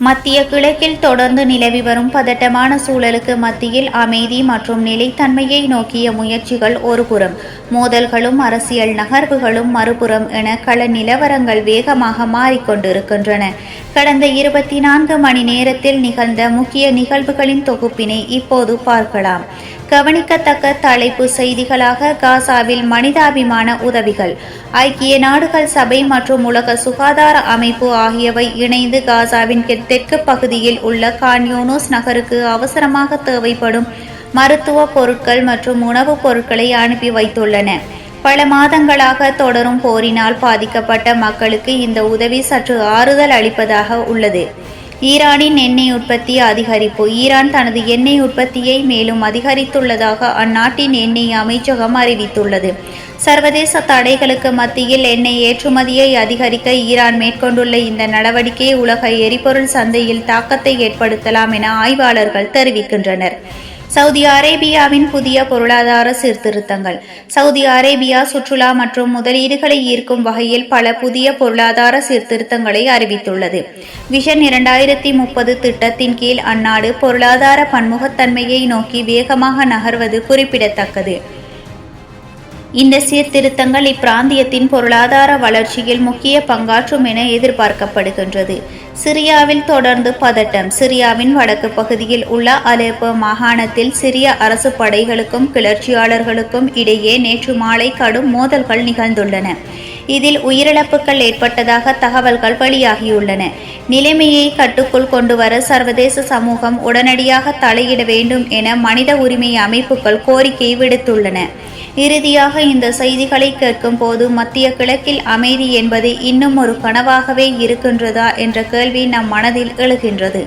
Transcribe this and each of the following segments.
மத்திய கிழக்கில் தொடர்ந்து நிலவி வரும் பதட்டமான சூழலுக்கு மத்தியில் அமைதி மற்றும் நிலைத்தன்மையை நோக்கிய முயற்சிகள் ஒருபுறம், மோதல்களும் அரசியல் நகர்வுகளும் மறுபுறம் என கள நிலவரங்கள் வேகமாக மாறிக்கொண்டிருக்கின்றன. கடந்த 24 மணி நேரத்தில் நிகழ்ந்த முக்கிய நிகழ்வுகளின் தொகுப்பினை இப்போது பார்க்கலாம். கவனிக்கத்தக்க தலைப்பு செய்திகளாக: காசாவில் மனிதாபிமான உதவிகள். ஐக்கிய நாடுகள் சபை மற்றும் உலக சுகாதார அமைப்பு ஆகியவை இணைந்து காசாவின் தெற்கு பகுதியில் உள்ள கான் யூனிஸ் நகருக்கு அவசரமாக தேவைப்படும் மருத்துவ பொருட்கள் மற்றும் உணவுப் பொருட்களை அனுப்பி வைத்துள்ளன. பல மாதங்களாக தொடரும் போரினால் பாதிக்கப்பட்ட மக்களுக்கு இந்த உதவி சற்று ஆறுதல் அளிப்பதாக உள்ளது. ஈரானின் எண்ணெய் உற்பத்தி அதிகரிப்பு. ஈரான் தனது எண்ணெய் உற்பத்தியை மேலும் அதிகரித்துள்ளதாக அந்நாட்டின் எண்ணெய் அமைச்சகம் அறிவித்துள்ளது. சர்வதேச தடைகளுக்கு மத்தியில் எண்ணெய் ஏற்றுமதியை அதிகரிக்க ஈரான் மேற்கொண்டுள்ள இந்த நடவடிக்கை உலக எரிபொருள் சந்தையில் தாக்கத்தை ஏற்படுத்தலாம் என ஆய்வாளர்கள் தெரிவிக்கின்றனர். சவுதி அரேபியாவின் புதிய பொருளாதார சீர்திருத்தங்கள். சவுதி அரேபியா சுற்றுலா மற்றும் முதலீடுகளை ஈர்க்கும் வகையில் பல புதிய பொருளாதார சீர்திருத்தங்களை அறிவித்துள்ளது. விஷன் 2030 திட்டத்தின் கீழ் அந்நாடு பொருளாதார பன்முகத்தன்மையை நோக்கி வேகமாக நகர்வது குறிப்பிடத்தக்கது. இந்த சீர்திருத்தங்கள் இப்பிராந்தியத்தின் பொருளாதார வளர்ச்சியில் முக்கிய பங்காற்றும் என எதிர்பார்க்கப்படுகின்றது. சிரியாவில் தொடர்ந்து பதட்டம். சிரியாவின் வடக்கு பகுதியில் உள்ள அலெப்போ மாகாணத்தில் சிரிய அரசு படைகளுக்கும் கிளர்ச்சியாளர்களுக்கும் இடையே நேற்று மாலை கடும் மோதல்கள் நிகழ்ந்துள்ளன. இதில் உயிரிழப்புகள் ஏற்பட்டதாக தகவல்கள் வெளியாகியுள்ளன. நிலைமையை கட்டுக்குள் கொண்டுவர சர்வதேச சமூகம் உடனடியாக தலையிட வேண்டும் என மனித உரிமை அமைப்புகள் கோரிக்கை விடுத்துள்ளன. இறுதியாக இந்த செய்திகளை கேட்கும் போது மத்திய கிழக்கில் அமைதி என்பது இன்னும் ஒரு கனவாகவே இருக்கின்றதா என்ற கேள்வி நம் மனதில் எழுகின்றது.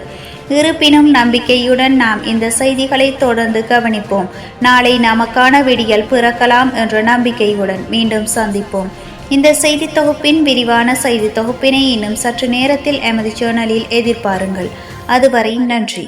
இருப்பினும் நம்பிக்கையுடன் நாம் இந்த செய்திகளை தொடர்ந்து கவனிப்போம். நாளை நமக்கான விடியல் பிறக்கலாம் என்ற நம்பிக்கையுடன் மீண்டும் சந்திப்போம். இந்த செய்தி தொகுப்பின் விரிவான செய்தி தொகுப்பினை இன்னும் சற்று நேரத்தில் எமது சேனலில் எதிர்பாருங்கள். அதுவரை நன்றி.